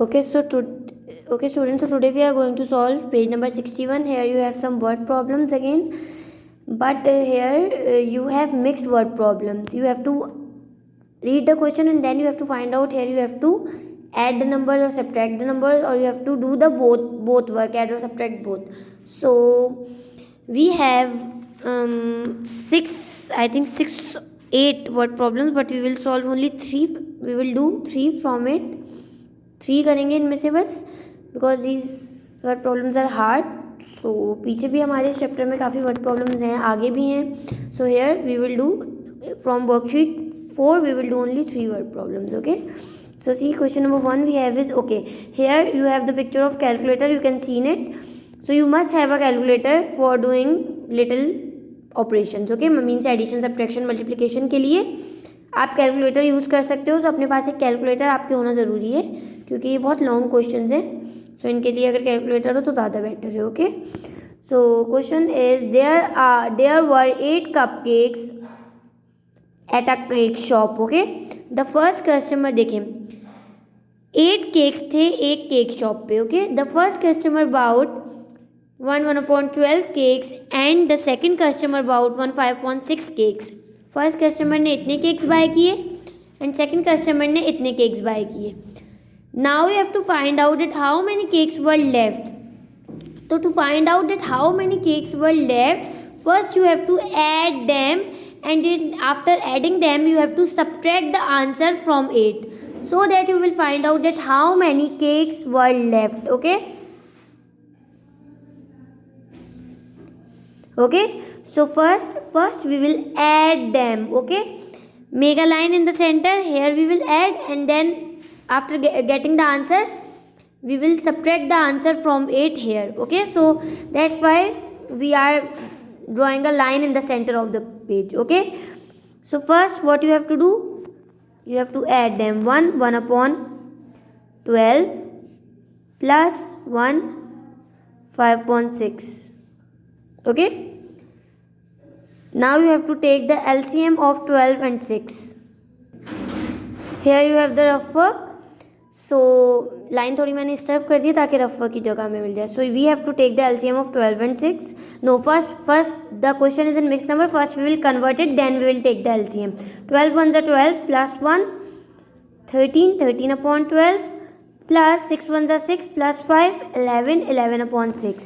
Okay, okay students, so today we are going to solve page number 61. Here you have some word problems again, but here you have mixed word problems. You have to read the question and then you have to find out. Here you have to add the numbers or subtract the numbers, or you have to do the both work, add or subtract both. So we have six, I think 8 word problems, but we will solve only 3. We will do 3 from it. 3 करेंगे इनमें से बस, because these word problems are hard. So पीछे भी हमारे इस chapter में काफ़ी वर्ड प्रॉब्लम्स हैं, आगे भी हैं. So here we will do from worksheet 4 we will do only 3 word problems. Okay, so see, question number 1 we have is, okay, here you have the picture of calculator, you can see in it. So you must have a calculator for doing little operations. Okay, means addition, subtraction, multiplication के लिए आप calculator use कर सकते हो. तो अपने पास एक calculator आपके होना ज़रूरी है, क्योंकि ये बहुत लॉन्ग क्वेश्चन हैं. सो इनके लिए अगर कैलकुलेटर हो तो ज़्यादा बेटर है. Okay, so question is, there were 8 cupcakes at a cake shop. Okay, the first customer, देखें 8 केक्स थे एक केक शॉप पे. Okay, the first customer bought 1/12 cakes and the second customer bought 5/6 cakes. First customer ने इतने cakes buy किए and second customer ने इतने cakes buy किए. Now you have to find out that how many cakes were left. तो to find out that how many cakes were left, first you have to add them, and after adding them you have to subtract the answer from 8, so that you will find out that how many cakes were left. Okay, so first we will add them. Okay, make a line in the center. Here we will add, and then after getting the answer we will subtract the answer from 8 here. Okay, so that's why we are drawing a line in the center of the page. Okay, so first what you have to do, you have to add them. 1/12 plus 1 5/6. Okay, now you have to take the LCM of 12 and 6. Here you have the rough work. So line थोड़ी मैंने इस तरफ कर दी ताकि rough work की जगह में मिल जाए. So we have to take the LCM of 12 and 6. No, first the question is in mix number. First we will convert it, then we will take the LCM. 12 1 12 plus 1 13, 13/12 plus 6 1 6 plus 5 11, 11/6.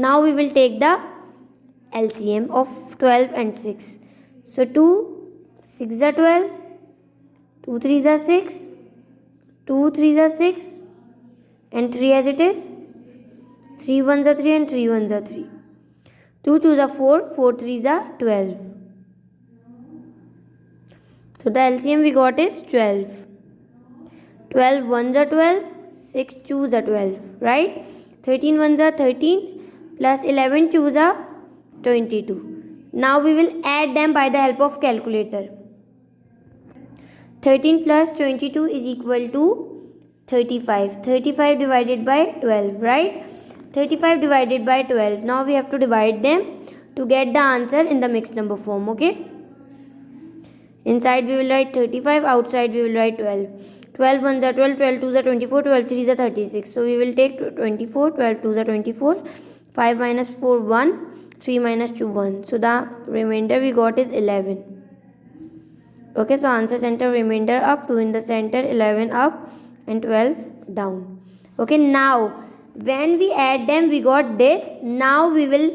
Now we will take the LCM of 12 and 6. So 2 6 12, 2 3 6, 2 3 6, and 3 as it is. 3 1 3 and 3 1 3. 2 2 4, 4 3 12. So the LCM we got is 12. 12 1 12, 6 2 12, right? 13 1 13 plus 11 2 22. Now we will add them by the help of calculator. 13 plus 22 is equal to 35. 35 divided by 12, right? 35 divided by 12. Now we have to divide them to get the answer in the mixed number form. Okay, inside we will write 35, outside we will write 12. 12 1 12, 12 2 24, 12 3 36. So we will take 24, 12 2 24, 5 minus 4 1, 3 minus 2 1. So the remainder we got is 11. Okay, so answer center, remainder up, 2 in the center, 11 up and 12 down. Okay, now when we add them we got this. Now we will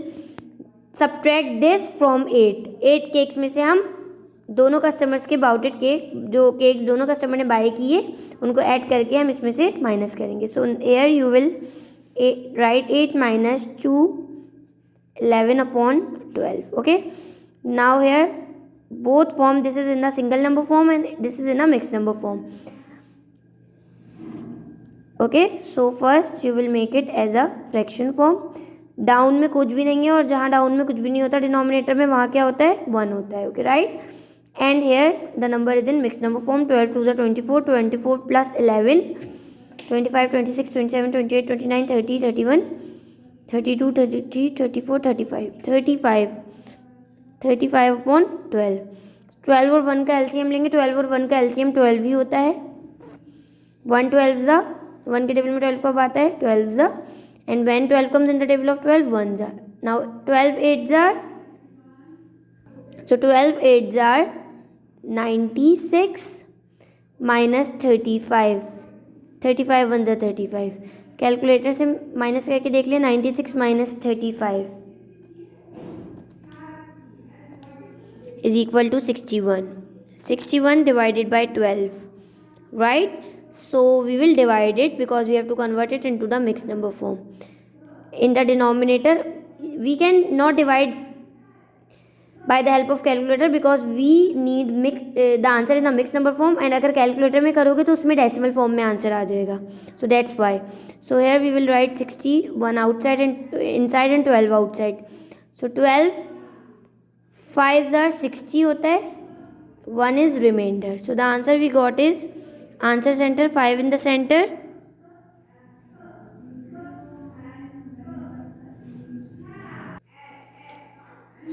subtract this from 8. 8 cakes में से हम दोनों customers के बाउटेड cake, जो cakes दोनों customer ने bye किए, उनको ऐड करके हम इसमें से माइनस करेंगे. सो air you will write 8 minus 2 11/12. Okay, now here both form, this is in the single number form and this is in a mixed number form. Okay, so first you will make it as a fraction form. Down में कुछ भी नहीं है, और जहाँ down में कुछ भी नहीं होता डिनोमिनेटर में, वहाँ क्या होता है, 1 होता है. Okay, right? And here the number is in mixed number form. 12 2 24, 24 plus 11, 25 26 27 28 29 30 31 32 33 34 35 35 35/12. 12 और 1 का LCM लेंगे. 12 और 1 का LCM 12 ही होता है. 1 12 ज़ा 1 के टेबल में 12 कब आता है? 12 ज़ा, and when 12 comes in the table of 12, 1 ज़ा. Now 12 8s are, so 12 8s are 96 minus 35. 35 1 ज़ा 35. कैलकुलेटर से माइनस करके देख लिया. 96 minus 35 is equal to 61. 61 divided by 12, right? So we will divide it because we have to convert it into the mixed number form. In the denominator, we can not divide by the help of calculator because we need the answer in the mixed number form, and अगर calculator में करोगे तो उसमें decimal form में answer आ जाएगा. So that's why. So here we will write 61 outside and inside and 12 outside. So 12 5s are 60 होता है, 1 is remainder. So the answer we got is answer center 5 in the center.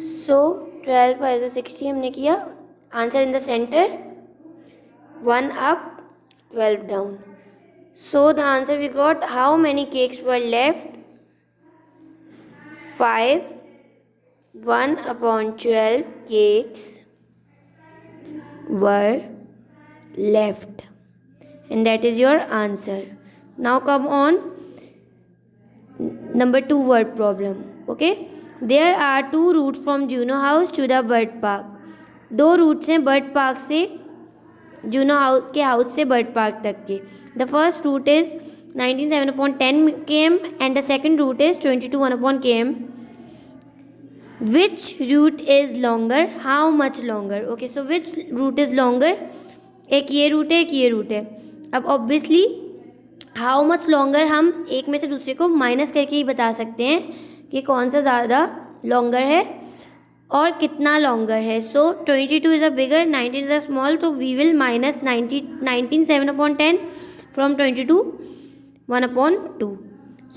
So 12 5 is 60 हमने किया. Answer in the center, 1 up 12 down. So the answer we got, how many cakes were left? 5. 1 upon 12 cakes were left, and that is your answer. Now come on number 2 word problem. Okay, there are 2 routes from Juno house to the bird park. 2 routes हैं bird park से Juno house के house से bird park तक के. The first route is 19/7/10 km and the second route is 22/1 km. Which route is longer? How much longer? Okay, so which route is longer? एक ये root है, एक ये रूट है. अब ऑब्वियसली हाउ मच लॉन्गर हम एक में से दूसरे को माइनस करके ही बता सकते हैं कि कौन सा ज़्यादा लॉन्गर है और कितना लॉन्गर है. So 22 is a bigger, 19 is a small, तो we will minus 19 7/10 from 22 1/2.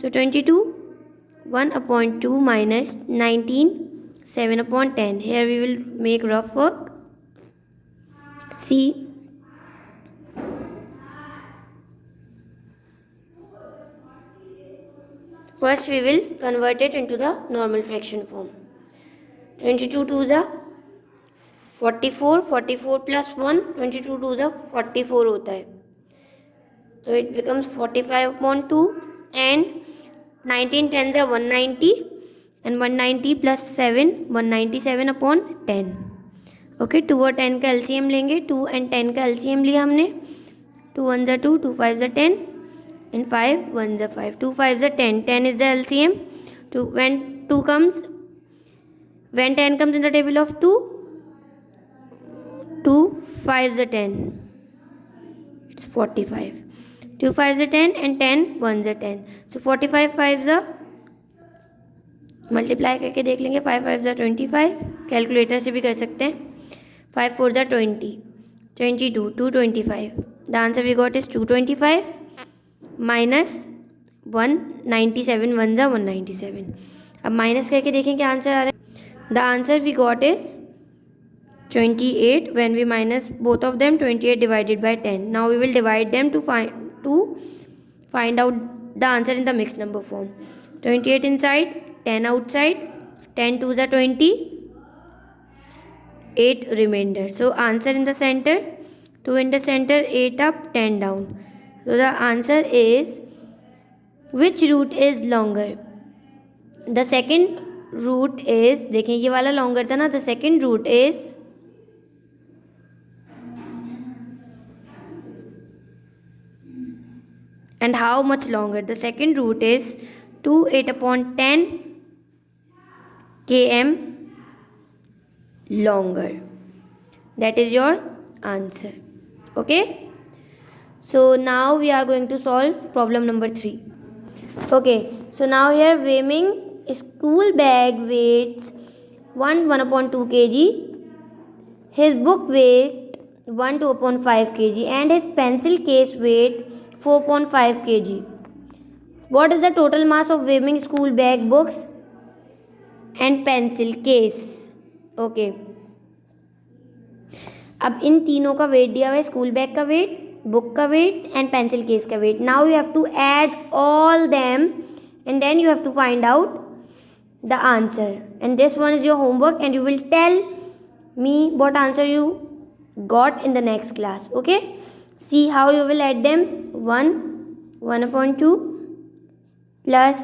So 22 1/2 minus 19 7/10. Here we will make rough work. See, first we will convert it into the normal fraction form. 22 2s are 44, 44 plus 1, 22 2s are 44 होता है, तो it becomes 45/2, and 19 10s are 190, and 190 plus 7 197/10. Okay, 2 और 10 का LCM लेंगे. 2 and 10 का LCM लिया हमने. 2 1s are 2, 2 5s are 10, and 5 1s are 5. 2 5s are 10. 10 is the LCM. When 10 comes in the table of 2, 2 5s are 10. It's 45. 2 5s are 10 and 10 1s are 10. So 45 5s are, multiply करके देख लेंगे. 5 5s are 25. Calculator से भी कर सकते हैं. 5 4s are 20. 22 225. The answer we got is 225 minus 197. 1s are 197. अब minus करके देखें क्या आंसर आ रहा है. The answer we got is 28. When we minus both of them, 28 divided by 10. Now we will divide them to find out the answer in the mixed number form. 28 inside, 10 outside, 10 2s are 20, 8 remainder. So answer in the center, 2 in the center, 8 up 10 down. So the answer is, which root is longer? The second root is, देखें ये वाला longer था ना. The second root is and how much longer? The second root is 2 8/10 km longer. That is your answer. Okay, so now we are going to solve problem number 3. Okay, so now here weighing school bag weighs 1/2 kg, his book weight 2/5 kg, and his pencil case weight 4.5 kg. What is the total mass of weighing school bag, books and pencil case? Okay, अब इन तीनों का wait दिया हुआ है. School bag का wait, book ka weight and pencil case ka weight. Now you have to add all them and then you have to find out the answer, and this one is your homework and you will tell me what answer you got in the next class. Okay, see how you will add them. 1 upon 2 plus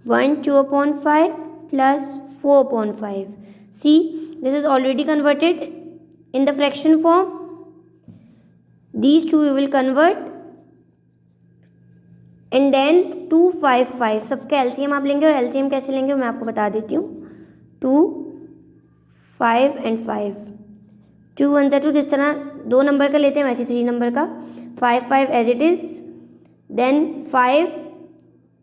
2 upon 5 plus 4 upon 5. See, this is already converted in the fraction form. These two we will convert and then 2 5 5 सबका LCM आप लेंगे, और LCM कैसे लेंगे मैं आपको बता देती हूँ. 2 5 and 5, 2 1 2, जिस तरह 2 नंबर का लेते हैं वैसे 3 नंबर का. 5 5 एज इट इज़, देन 5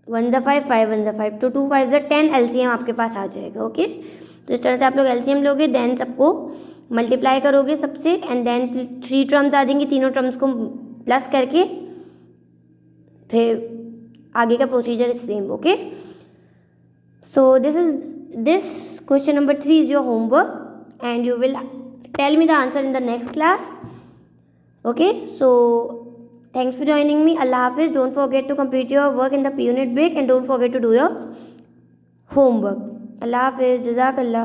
1 5 5 1 5, तो 2 5 10 एलसीएम आपके पास आ जाएगा. ओके, तो इस तरह से आप लोग एलसीएम लोगे, देन सबको मल्टीप्लाई करोगे सबसे, एंड देन 3 टर्म्स आ जाएंगी, तीनों टर्म्स को प्लस करके फिर आगे का procedure is same. Okay, so this question number 3 is your homework and you will tell me the answer in the next class. Okay, so thanks for joining me. Allah Hafiz. Don't forget to complete your work in the P unit break and don't forget to do your homework. Allah Hafiz. Jazakallah.